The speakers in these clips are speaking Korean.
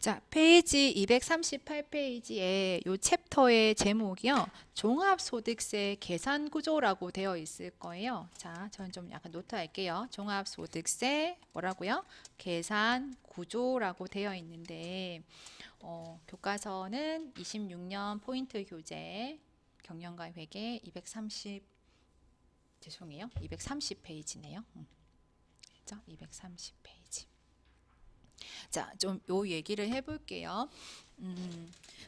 자, 페이지 238페이지에 요 챕터의 제목이요. 종합소득세 계산구조라고 되어 있을 거예요. 자, 저는 좀 약간 노트할게요. 종합소득세 뭐라고요? 계산구조라고 되어 있는데 교과서는 26년 포인트 교재 경영과 회계 230페이지네요. 그죠? 230페이지. 자, 좀 요 얘기를 해볼게요.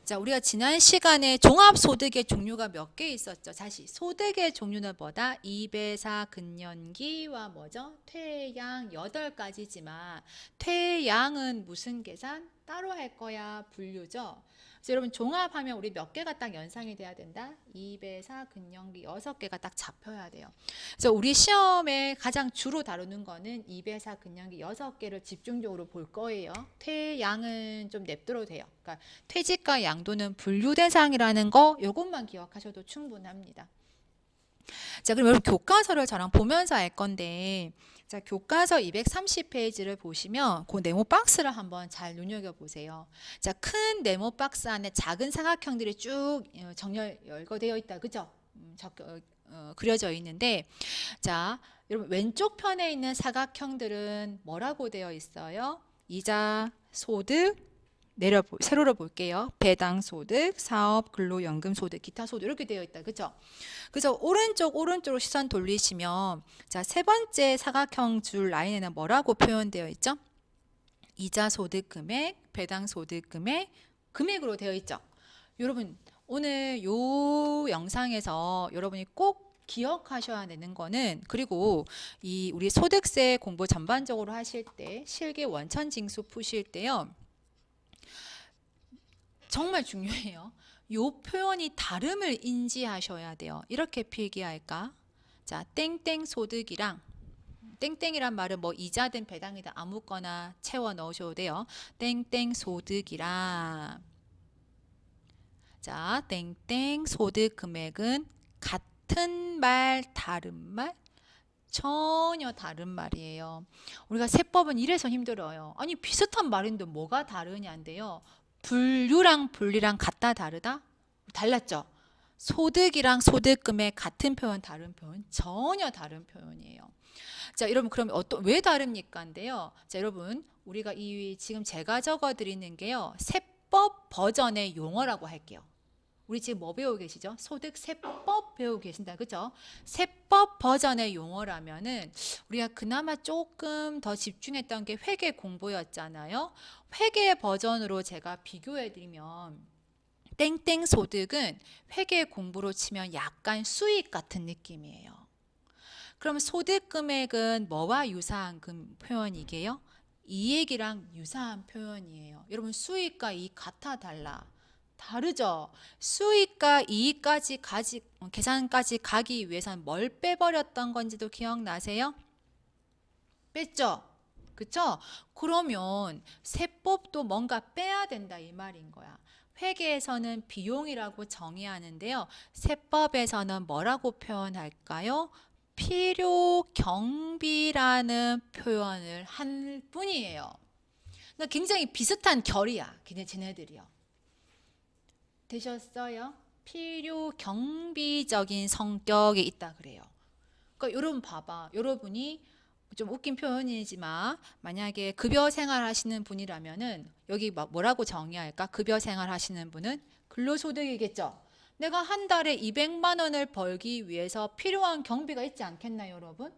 자, 우리가 지난 시간에 종합소득의 종류가 몇 개 있었죠? 다시 소득의 종류는 뭐다? 이배사, 근년기와 뭐죠? 퇴양 8가지지만 퇴양은 무슨 계산? 따로 할 거야? 분류죠? 그래서 여러분 종합하면 우리 몇 개가 딱 연상이 돼야 된다? 이배사, 근년기 6개가 딱 잡혀야 돼요. 그래서 우리 시험에 가장 주로 다루는 거는 이배사, 근년기 6개를 집중적으로 볼 거예요. 퇴양은 좀 냅둬도 돼요. 그러니까 퇴직과 양도는 분류 대상이라는 거 요것만 기억하셔도 충분합니다. 자, 그럼 여러분 교과서를 저랑 보면서 할 건데, 자, 교과서 230페이지를 보시면 그 네모 박스를 한번 잘 눈여겨보세요. 자, 큰 네모 박스 안에 작은 사각형들이 쭉 정렬 열거되어 있다. 그죠? 그려져 있는데, 자, 여러분 왼쪽 편에 있는 사각형들은 뭐라고 되어 있어요? 이자, 소득, 세로로 볼게요. 배당 소득, 사업, 근로연금 소득, 기타 소득 이렇게 되어 있다. 그죠? 그래서 오른쪽으로 시선 돌리시면 자, 세 번째 사각형 줄 라인에는 뭐라고 표현되어 있죠? 이자 소득 금액, 배당 소득 금액, 금액으로 되어 있죠. 여러분 오늘 요 영상에서 여러분이 꼭 기억하셔야 되는 거는, 그리고 이 우리 소득세 공부 전반적으로 하실 때 실기 원천 징수 푸실 때요. 정말 중요해요. 요 표현이 다름을 인지하셔야 돼요. 이렇게 필기할까? 자, 땡땡 소득이랑, 땡땡이란 말은 뭐 이자든 배당이든 아무거나 채워 넣으셔도 돼요. 땡땡 소득이랑, 자, 땡땡 소득 금액은 같은 말, 다른 말? 전혀 다른 말이에요. 우리가 세법은 이래서 힘들어요. 아니 비슷한 말인데 뭐가 다르냐인데요. 분류랑 분리랑 같다 다르다? 달랐죠. 소득이랑 소득금액 같은 표현 다른 표현 전혀 다른 표현이에요. 자, 여러분 그럼 왜 다릅니까인데요. 자, 여러분 우리가 이 지금 제가 적어 드리는 게요. 세법 버전의 용어라고 할게요. 우리 지금 뭐 배우고 계시죠? 소득세법 배우고 계신다. 그죠? 세법 버전의 용어라면은 우리가 그나마 조금 더 집중했던 게 회계 공부였잖아요. 회계 버전으로 제가 비교해 드리면 땡땡 소득은 회계 공부로 치면 약간 수익 같은 느낌이에요. 그럼 소득 금액은 뭐와 유사한 표현이게요? 이익이랑 유사한 표현이에요. 여러분 수익과 이익 같아 달라? 다르죠. 수익과 이익까지 계산까지 가기 위해서는 뭘 빼버렸던 건지도 기억나세요? 뺐죠? 그쵸? 그러면 세법도 뭔가 빼야 된다 이 말인 거야. 회계에서는 비용이라고 정의하는데요. 세법에서는 뭐라고 표현할까요? 필요 경비라는 표현을 할 뿐이에요. 그러니까 굉장히 비슷한 결이야. 쟤네들이요. 되셨어요? 필요 경비적인 성격이 있다 그래요. 그러니까 여러분 봐봐. 여러분이 좀 웃긴 표현이지만 만약에 급여 생활 하시는 분이라면은 여기 뭐라고 정의할까? 급여 생활 하시는 분은 근로소득이겠죠. 내가 한 달에 200만 원을 벌기 위해서 필요한 경비가 있지 않겠나요, 여러분?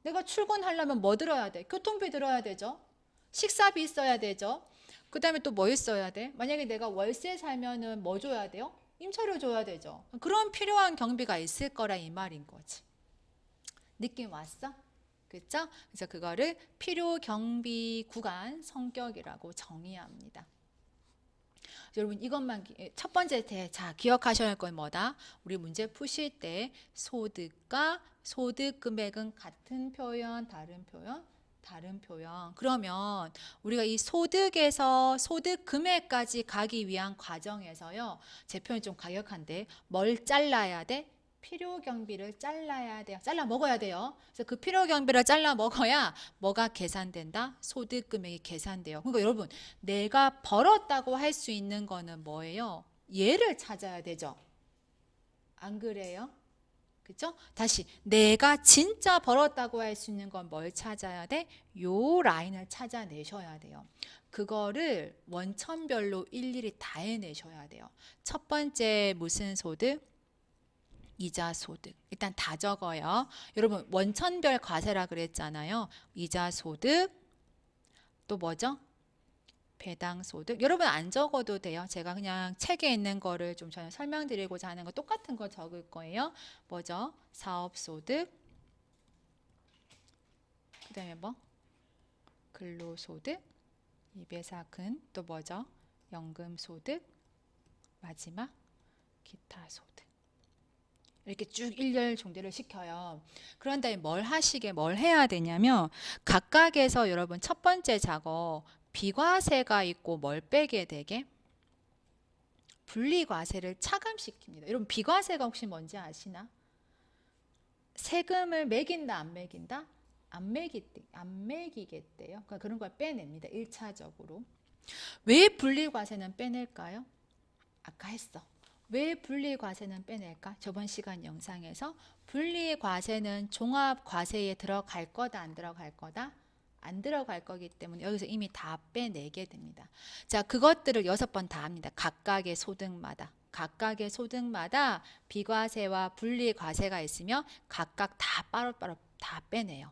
내가 출근하려면 뭐 들어야 돼? 교통비 들어야 되죠. 식사비 있어야 되죠. 그 다음에 또 뭐 있어야 돼? 만약에 내가 월세 살면은 뭐 줘야 돼요? 임차료 줘야 되죠. 그런 필요한 경비가 있을 거라 이 말인 거지. 느낌 왔어? 그렇죠? 그래서 그거를 필요 경비 구간 성격이라고 정의합니다. 여러분 이것만 첫 번째 자 기억하셔야 할 건 뭐다? 우리 문제 푸실 때 소득과 소득 금액은 같은 표현, 다른 표현? 다른 표현. 그러면 우리가 이 소득에서 소득 금액까지 가기 위한 과정에서요. 제 표현이 좀 과격한데 뭘 잘라야 돼? 필요 경비를 잘라야 돼요. 잘라 먹어야 돼요. 그래서 그 필요 경비를 잘라 먹어야 뭐가 계산된다? 소득 금액이 계산돼요. 그러니까 여러분, 내가 벌었다고 할 수 있는 거는 뭐예요? 얘를 찾아야 되죠. 안 그래요? 그죠? 다시 내가 진짜 벌었다고 할 수 있는 건 뭘 찾아야 돼? 요 라인을 찾아내셔야 돼요. 그거를 원천별로 일일이 다 해내셔야 돼요. 첫 번째 무슨 소득? 이자 소득. 일단 다 적어요. 여러분 원천별 과세라 그랬잖아요. 이자 소득, 또 뭐죠? 배당 소득. 여러분 안 적어도 돼요. 제가 그냥 책에 있는 거를 좀 저는 설명드리고자 하는 거 똑같은 거 적을 거예요. 뭐죠? 사업 소득. 그다음에 뭐? 근로 소득. 이배사근. 또 뭐죠? 연금 소득. 마지막 기타 소득. 이렇게 쭉 일렬 종대를 시켜요. 그런 다음에 뭘 해야 되냐면 각각에서 여러분 첫 번째 작업 비과세가 있고 뭘 빼게 되게? 분리과세를 차감시킵니다. 여러분 비과세가 혹시 뭔지 아시나? 세금을 매긴다 안 매긴다? 안 매기겠대요. 그러니까 그런 걸 빼냅니다. 1차적으로. 왜 분리과세는 빼낼까요? 아까 했어. 왜 분리과세는 빼낼까? 저번 시간 영상에서 분리과세는 종합과세에 들어갈 거다 안 들어갈 거다? 안 들어갈 거기 때문에 여기서 이미 다 빼내게 됩니다. 자, 그것들을 6번 다 합니다. 각각의 소득마다 비과세와 분리과세가 있으며 각각 다 빠로빠로 다 빼내요.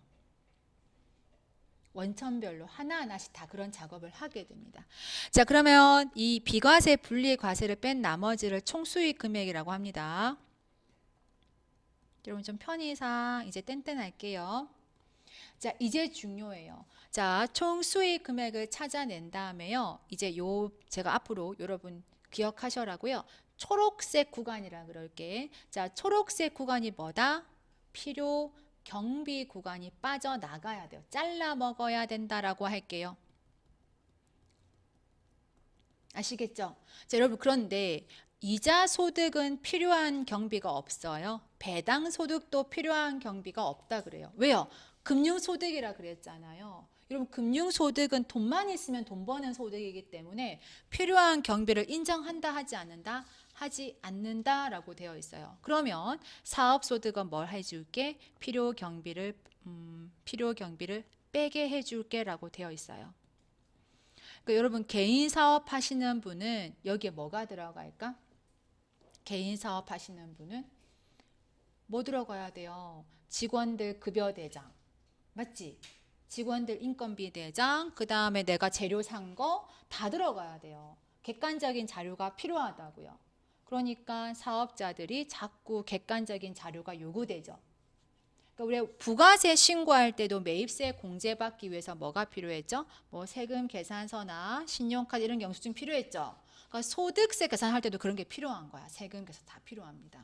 원천별로 하나하나씩 다 그런 작업을 하게 됩니다. 자, 그러면 이 비과세 분리과세를 뺀 나머지를 총수익 금액이라고 합니다. 여러분 좀 편의상 이제 땡땡할게요. 자, 이제 중요해요. 자, 총 수익 금액을 찾아낸 다음에요. 이제 제가 앞으로 여러분 기억하셔라고요. 초록색 구간이라 그럴게. 자, 초록색 구간이 뭐다? 필요 경비 구간이 빠져나가야 돼요. 잘라 먹어야 된다라고 할게요. 아시겠죠? 자, 여러분 그런데 이자 소득은 필요한 경비가 없어요. 배당 소득도 필요한 경비가 없다 그래요. 왜요? 금융소득이라 그랬잖아요. 여러분 금융소득은 돈만 있으면 돈 버는 소득이기 때문에 필요한 경비를 인정한다 하지 않는다? 하지 않는다라고 되어 있어요. 그러면 사업소득은 뭘 해줄게? 필요 경비를 빼게 해줄게 라고 되어 있어요. 그러니까 여러분 개인 사업 하시는 분은 여기에 뭐가 들어갈까? 개인 사업 하시는 분은 뭐 들어가야 돼요? 직원들 급여 대장. 맞지? 직원들 인건비 대장, 그 다음에 내가 재료 산 거 다 들어가야 돼요. 객관적인 자료가 필요하다고요. 그러니까 사업자들이 자꾸 객관적인 자료가 요구되죠. 그러니까 우리 부가세 신고할 때도 매입세 공제받기 위해서 뭐가 필요했죠? 뭐 세금 계산서나 신용카드 이런 영수증 필요했죠. 그러니까 소득세 계산할 때도 그런 게 필요한 거야. 세금 계산 다 필요합니다.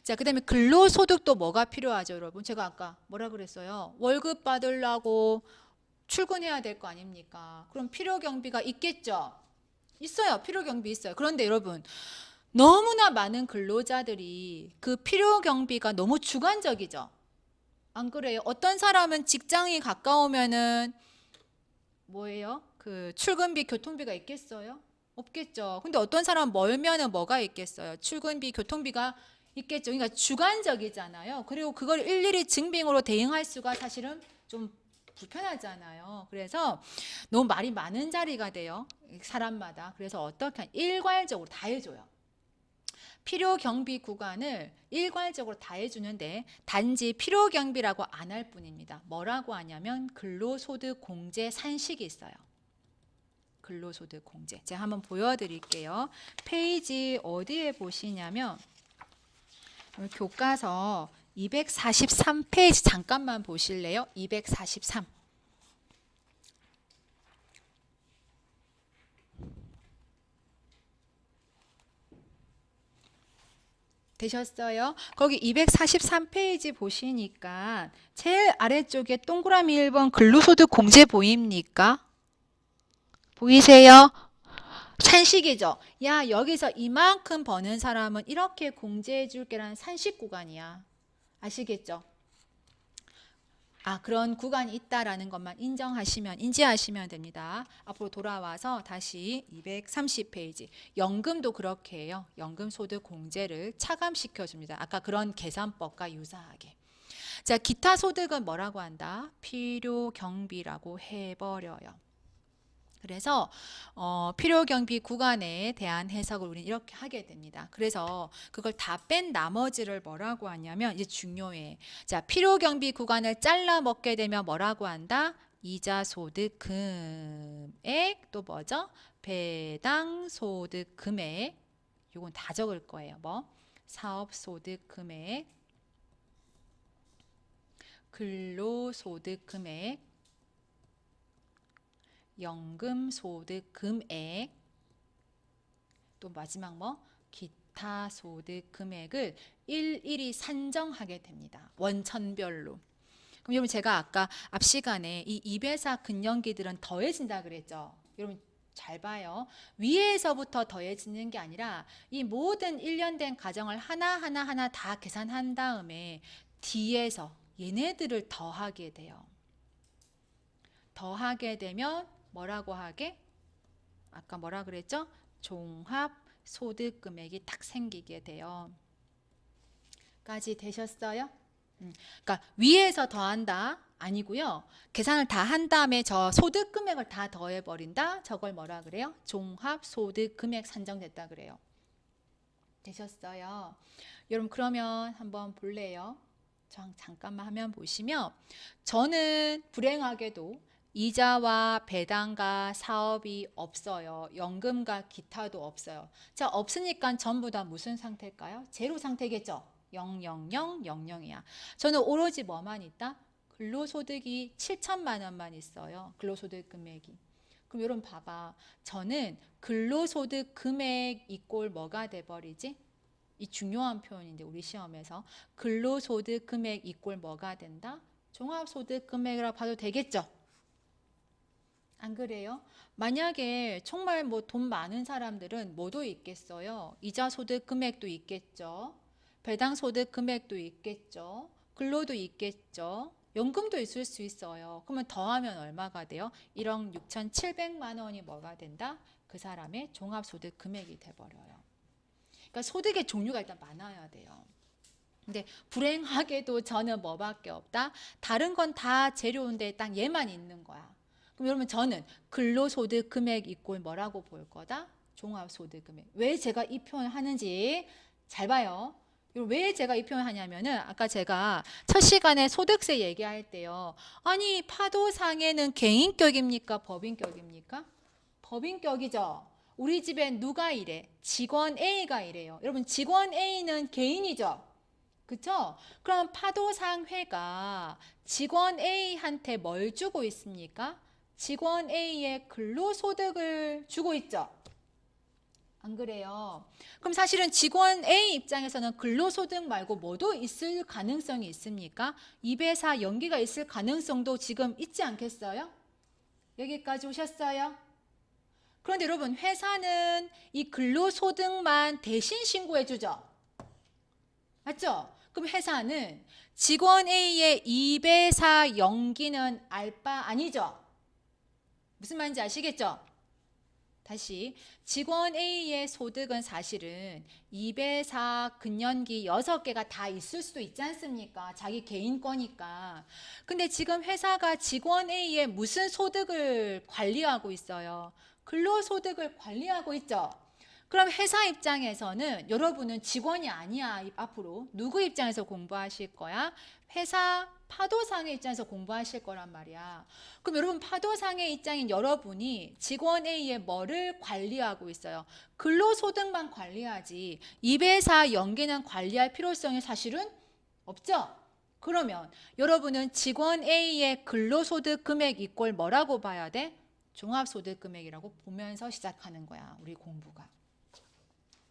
자, 그 다음에 근로소득도 뭐가 필요하죠, 여러분? 제가 아까 뭐라 그랬어요? 월급 받으려고 출근해야 될 거 아닙니까? 그럼 필요경비가 있겠죠? 있어요. 필요경비 있어요. 그런데 여러분 너무나 많은 근로자들이 그 필요경비가 너무 주관적이죠. 안 그래요? 어떤 사람은 직장이 가까우면은 뭐예요? 그 출근비, 교통비가 있겠어요? 없겠죠. 근데 어떤 사람은 멀면은 뭐가 있겠어요? 출근비, 교통비가 있겠죠. 그러니까 주관적이잖아요. 그리고 그걸 일일이 증빙으로 대응할 수가 사실은 좀 불편하잖아요. 그래서 너무 말이 많은 자리가 돼요. 사람마다. 그래서 어떻게 일괄적으로 다 해줘요. 필요 경비 구간을 일괄적으로 다 해주는데 단지 필요 경비라고 안 할 뿐입니다. 뭐라고 하냐면 근로소득 공제 산식이 있어요. 근로소득 공제. 제가 한번 보여드릴게요. 페이지 어디에 보시냐면 교과서 243페이지 잠깐만 보실래요? 243. 되셨어요? 거기 243페이지 보시니까 제일 아래쪽에 동그라미 1번 근로소득 공제 보입니까? 보이세요? 산식이죠. 야, 여기서 이만큼 버는 사람은 이렇게 공제해 줄게라는 산식 구간이야. 아시겠죠? 그런 구간이 있다라는 것만 인지하시면 됩니다. 앞으로 돌아와서 다시 230페이지. 연금도 그렇게 해요. 연금 소득 공제를 차감시켜 줍니다. 아까 그런 계산법과 유사하게. 자, 기타 소득은 뭐라고 한다? 필요 경비라고 해버려요. 그래서 필요 경비 구간에 대한 해석을 우리는 이렇게 하게 됩니다. 그래서 그걸 다 뺀 나머지를 뭐라고 하냐면 이제 중요해. 자, 필요 경비 구간을 잘라 먹게 되면 뭐라고 한다? 이자 소득 금액 또 뭐죠? 배당 소득 금액. 요건 다 적을 거예요. 뭐? 사업 소득 금액, 근로 소득 금액, 연금 소득 금액, 또 마지막 뭐 기타 소득 금액을 일일이 산정하게 됩니다. 원천별로. 그럼 여러분 제가 아까 앞 시간에 이 2배사 근년기들은 더해진다 그랬죠. 여러분 잘 봐요. 위에서부터 더해지는 게 아니라 이 모든 1년 된 가정을 하나하나 다 계산한 다음에 뒤에서 얘네들을 더하게 돼요. 더하게 되면 뭐라고 하게? 아까 뭐라 그랬죠? 종합 소득 금액이 딱 생기게 돼요. 까지 되셨어요? 그러니까 위에서 더한다 아니고요. 계산을 다 한 다음에 저 소득 금액을 다 더해 버린다. 저걸 뭐라 그래요? 종합 소득 금액 산정됐다 그래요. 되셨어요? 여러분 그러면 한번 볼래요? 잠깐만 화면 보시면 저는 불행하게도 이자와 배당과 사업이 없어요. 연금과 기타도 없어요. 자, 없으니까 전부 다 무슨 상태일까요? 제로 상태겠죠? 0, 0, 0, 0, 0이야. 저는 오로지 뭐만 있다? 근로소득이 7천만 원만 있어요. 근로소득 금액이. 그럼 여러분 봐봐. 저는 근로소득 금액 이꼴 뭐가 돼버리지? 이 중요한 표현인데 우리 시험에서 근로소득 금액 이꼴 뭐가 된다? 종합소득 금액이라고 봐도 되겠죠? 안 그래요? 만약에 정말 뭐 돈 많은 사람들은 뭐도 있겠어요? 이자 소득 금액도 있겠죠. 배당 소득 금액도 있겠죠. 근로도 있겠죠. 연금도 있을 수 있어요. 그러면 더하면 얼마가 돼요? 1억 6,700만 원이 뭐가 된다? 그 사람의 종합소득 금액이 돼버려요. 그러니까 소득의 종류가 일단 많아야 돼요. 근데 불행하게도 저는 뭐밖에 없다? 다른 건 다 재료인데 딱 얘만 있는 거야. 그럼 여러분 저는 근로소득 금액 이꼴 뭐라고 볼 거다? 종합소득 금액. 왜 제가 이 표현을 하는지 잘 봐요. 왜 제가 이 표현을 하냐면은 아까 제가 첫 시간에 소득세 얘기할 때요. 아니 파도상에는 개인격입니까? 법인격입니까? 법인격이죠. 우리 집엔 누가 일해? 직원 A가 일해요. 여러분 직원 A는 개인이죠. 그쵸? 그럼 파도상회가 직원 A한테 뭘 주고 있습니까? 직원 A의 근로소득을 주고 있죠. 안 그래요? 그럼 사실은 직원 A 입장에서는 근로소득 말고 뭐도 있을 가능성이 있습니까? 2배사 연기가 있을 가능성도 지금 있지 않겠어요? 여기까지 오셨어요? 그런데 여러분 회사는 이 근로소득만 대신 신고해 주죠. 맞죠? 그럼 회사는 직원 A의 2배사 연기는 알 바 아니죠? 무슨 말인지 아시겠죠? 다시 직원 A의 소득은 사실은 2배사 근년기 6개가 다 있을 수도 있지 않습니까? 자기 개인 거니까. 근데 지금 회사가 직원 A의 무슨 소득을 관리하고 있어요? 근로소득을 관리하고 있죠? 그럼 회사 입장에서는 여러분은 직원이 아니야. 앞으로 누구 입장에서 공부하실 거야? 회사 파도상의 입장에서 공부하실 거란 말이야. 그럼 여러분 파도상의 입장인 여러분이 직원 A의 뭐를 관리하고 있어요? 근로소득만 관리하지 2배사 연기는 관리할 필요성이 사실은 없죠? 그러면 여러분은 직원 A의 근로소득 금액 이꼴 뭐라고 봐야 돼? 종합소득 금액이라고 보면서 시작하는 거야. 우리 공부가.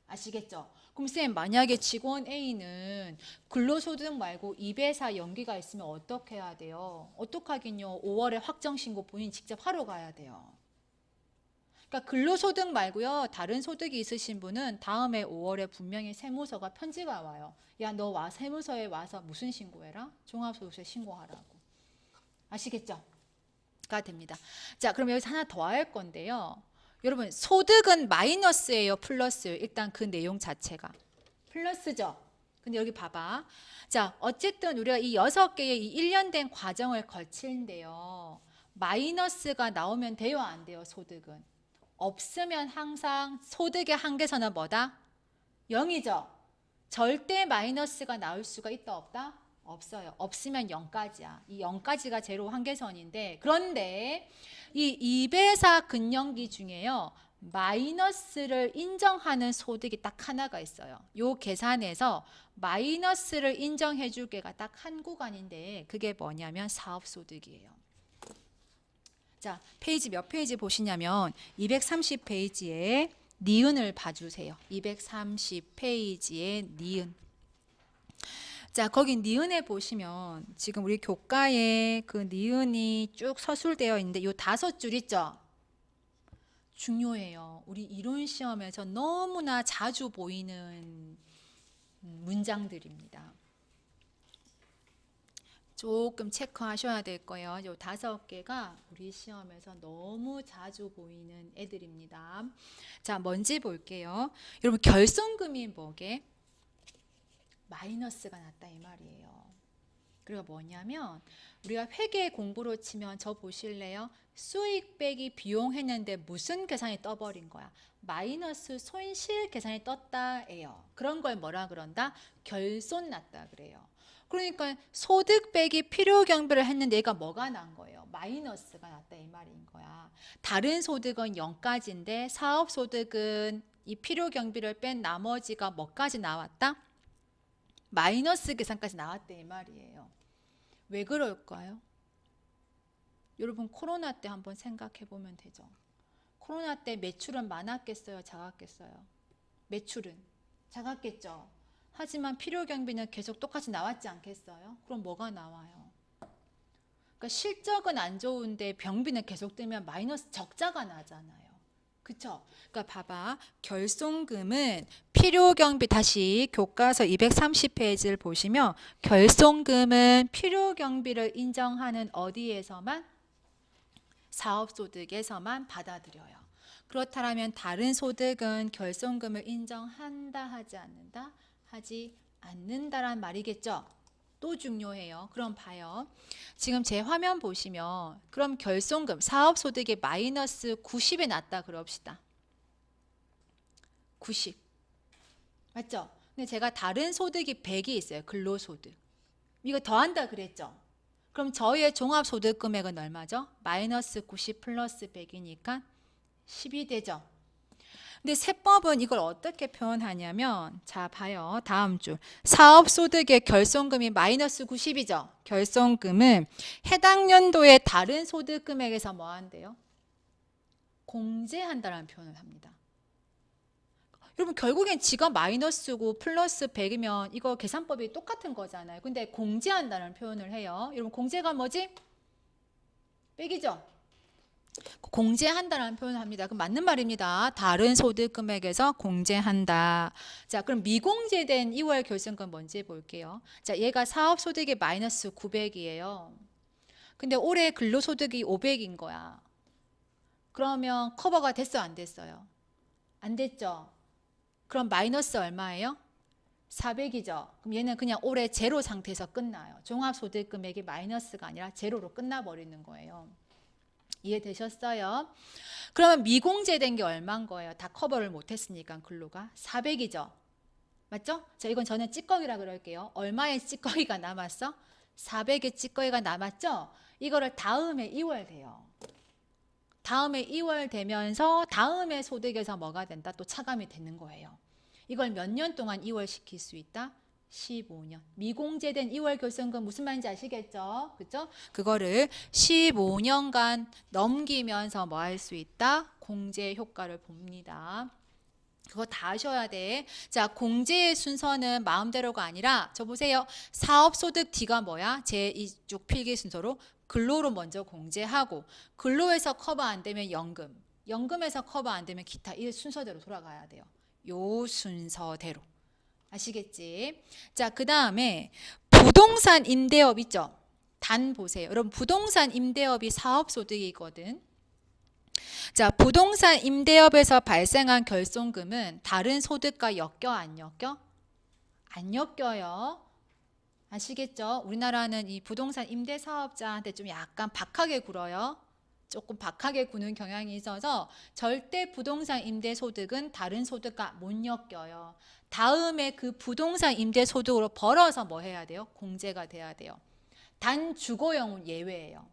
아시겠죠? 그럼 쌤 만약에 직원 A는 근로소득 말고 2배사 연기가 있으면 어떻게 해야 돼요? 어떡하긴요. 5월에 확정신고 본인 직접 하러 가야 돼요. 그러니까 근로소득 말고요. 다른 소득이 있으신 분은 다음에 5월에 분명히 세무서가 편지가 와요. 야, 너 와 세무서에 와서 무슨 신고해라? 종합소득세 신고하라고. 아시겠죠? 가 됩니다. 자, 그럼 여기서 하나 더 할 건데요. 여러분, 소득은 마이너스예요, 플러스예요? 일단 그 내용 자체가 플러스죠. 근데 여기 봐봐. 자, 어쨌든 우리가 이 6개의 이 1년 된 과정을 거치는데요. 마이너스가 나오면 돼요, 안 돼요, 소득은? 없으면 항상 소득의 한계선은 뭐다? 0이죠. 절대 마이너스가 나올 수가 있다, 없다? 없어요. 없으면 0까지야. 이 0까지가 제로 한계선인데, 그런데 이 2배사 근영기 중에요. 마이너스를 인정하는 소득이 딱 하나가 있어요. 요 계산에서 마이너스를 인정해 줄 게가 딱 한 구간인데 그게 뭐냐면 사업소득이에요. 자, 페이지 몇 페이지 보시냐면 230페이지에 니은을 봐주세요. 230페이지에 니은. 자, 거기 니은에 보시면 지금 우리 교과에 그 니은이 쭉 서술되어 있는데 요 5줄 있죠? 중요해요. 우리 이론 시험에서 너무나 자주 보이는 문장들입니다. 조금 체크하셔야 될 거예요. 요 5개가 우리 시험에서 너무 자주 보이는 애들입니다. 자, 뭔지 볼게요. 여러분, 결손금이 뭐게? 마이너스가 났다 이 말이에요. 그리고 뭐냐면 우리가 회계 공부로 치면 저 보실래요? 수익 빼기 비용 했는데 무슨 계산이 떠버린 거야? 마이너스 손실 계산이 떴다예요. 그런 걸 뭐라 그런다? 결손 났다 그래요. 그러니까 소득 빼기 필요 경비를 했는데 얘가 뭐가 난 거예요? 마이너스가 났다 이 말인 거야. 다른 소득은 0까지인데 사업 소득은 이 필요 경비를 뺀 나머지가 뭐까지 나왔다? 마이너스 계산까지 나왔대 이 말이에요. 왜 그럴까요? 여러분, 코로나 때 한번 생각해 보면 되죠. 코로나 때 매출은 많았겠어요? 작았겠어요? 매출은 작았겠죠. 하지만 필요 경비는 계속 똑같이 나왔지 않겠어요? 그럼 뭐가 나와요? 그러니까 실적은 안 좋은데 병비는 계속 뜨면 마이너스 적자가 나잖아요. 그쵸? 그러니까 봐봐. 결손금은 필요경비, 다시 교과서 230페이지를 보시면 결손금은 필요경비를 인정하는 어디에서만? 사업소득에서만 받아들여요. 그렇다면 다른 소득은 결손금을 인정한다 하지 않는다? 하지 않는다란 말이겠죠? 또 중요해요. 그럼 봐요. 지금 제 화면 보시면 그럼 결손금, 사업소득이 마이너스 90에 났다 그럽시다. 90. 맞죠? 근데 제가 다른 소득이 100이 있어요. 근로소득. 이거 더한다 그랬죠? 그럼 저희의 종합소득 금액은 얼마죠? 마이너스 90 플러스 100이니까 10이 되죠? 근데 세법은 이걸 어떻게 표현하냐면, 자 봐요. 다음 줄. 사업소득의 결손금이 마이너스 90이죠. 결손금은 해당 연도의 다른 소득 금액에서 뭐 한대요? 공제한다라는 표현을 합니다. 여러분, 결국엔 지가 마이너스고 플러스 100이면 이거 계산법이 똑같은 거잖아요. 근데 공제한다는 표현을 해요. 여러분, 공제가 뭐지? 빼기죠. 공제한다라는 표현을 합니다. 그럼 맞는 말입니다. 다른 소득 금액에서 공제한다. 자, 그럼 미공제된 2월 결손금 뭔지 볼게요. 자, 얘가 사업 소득이 마이너스 900이에요. 근데 올해 근로소득이 500인 거야. 그러면 커버가 됐어, 안 됐어요? 안 됐죠. 그럼 마이너스 얼마예요? 400이죠. 그럼 얘는 그냥 올해 제로 상태에서 끝나요. 종합소득 금액이 마이너스가 아니라 제로로 끝나버리는 거예요. 이해되셨어요? 그러면 미공제된 게 얼마인 거예요? 다 커버를 못했으니까 근로가 400이죠. 맞죠? 자, 이건 저는 찌꺼기라 그럴게요. 얼마의 찌꺼기가 남았어? 400의 찌꺼기가 남았죠? 이거를 다음에 2월 돼요. 다음에 2월 되면서 다음에 소득에서 뭐가 된다? 또 차감이 되는 거예요. 이걸 몇 년 동안 2월 시킬 수 있다? 15년. 미공제된 2월 결손금 무슨 말인지 아시겠죠? 그죠? 그거를 15년간 넘기면서 뭐 할 수 있다? 공제 효과를 봅니다. 그거 다 아셔야 돼. 자, 공제의 순서는 마음대로가 아니라 저 보세요. 사업소득 D가 뭐야? 제 이쪽 필기 순서로 근로로 먼저 공제하고 근로에서 커버 안 되면 연금. 연금에서 커버 안 되면 기타 이 순서대로 돌아가야 돼요. 요 순서대로. 아시겠지? 자, 그 다음에 부동산 임대업 있죠? 단 보세요. 여러분 부동산 임대업이 사업소득이거든. 자, 부동산 임대업에서 발생한 결손금은 다른 소득과 엮여 안 엮여? 안 엮여요. 아시겠죠? 우리나라는 이 부동산 임대 사업자한테 좀 약간 박하게 굴어요. 조금 박하게 구는 경향이 있어서 절대 부동산 임대 소득은 다른 소득과 못 엮여요. 다음에 그 부동산 임대 소득으로 벌어서 뭐 해야 돼요? 공제가 돼야 돼요. 단 주거용은 예외예요.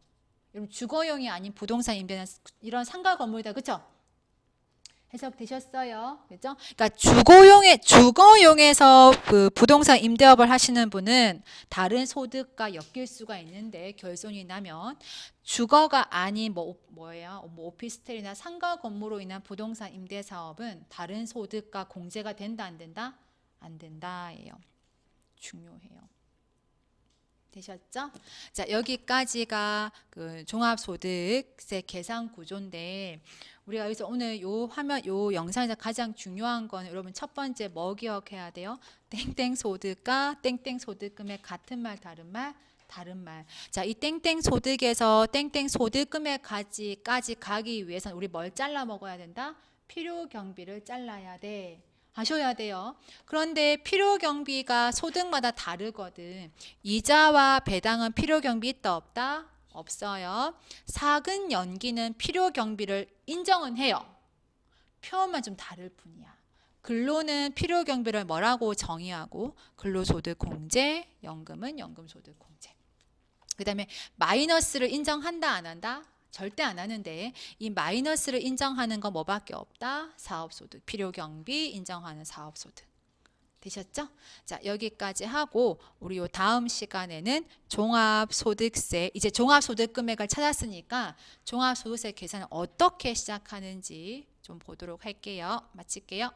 여러분 주거용이 아닌 부동산 임대는 이런 상가 건물이다. 그렇죠? 해석되셨어요? 그죠? 그러니까 주거용에서 그 부동산 임대업을 하시는 분은 다른 소득과 엮일 수가 있는데 결손이 나면 주거가 아닌 뭐예요? 뭐 오피스텔이나 상가 건물로 인한 부동산 임대 사업은 다른 소득과 공제가 된다 안 된다? 안 된다예요. 중요해요. 되셨죠? 자, 여기까지가 그 종합소득세 계산 구조인데 우리가 여기서 오늘 요 화면 요 영상에서 가장 중요한 건 여러분 첫 번째 뭐 기억해야 돼요? 땡땡 소득과 땡땡 소득금액 같은 말 다른 말 다른 말. 자, 이 땡땡 소득에서 땡땡 소득금액까지 가기 위해서는 우리 뭘 잘라 먹어야 된다? 필요 경비를 잘라야 돼. 하셔야 돼요. 그런데 필요 경비가 소득마다 다르거든. 이자와 배당은 필요 경비 있다 없다? 없어요. 사근 연기는 필요 경비를 인정은 해요. 표현만 좀 다를 뿐이야. 근로는 필요 경비를 뭐라고 정의하고 근로소득 공제, 연금은 연금소득 공제. 그 다음에 마이너스를 인정한다 안 한다? 절대 안 하는데 이 마이너스를 인정하는 건 뭐밖에 없다? 사업소득, 필요경비 인정하는 사업소득. 되셨죠? 자, 여기까지 하고 우리 요 다음 시간에는 종합소득세, 이제 종합소득금액을 찾았으니까 종합소득세 계산을 어떻게 시작하는지 좀 보도록 할게요. 마칠게요.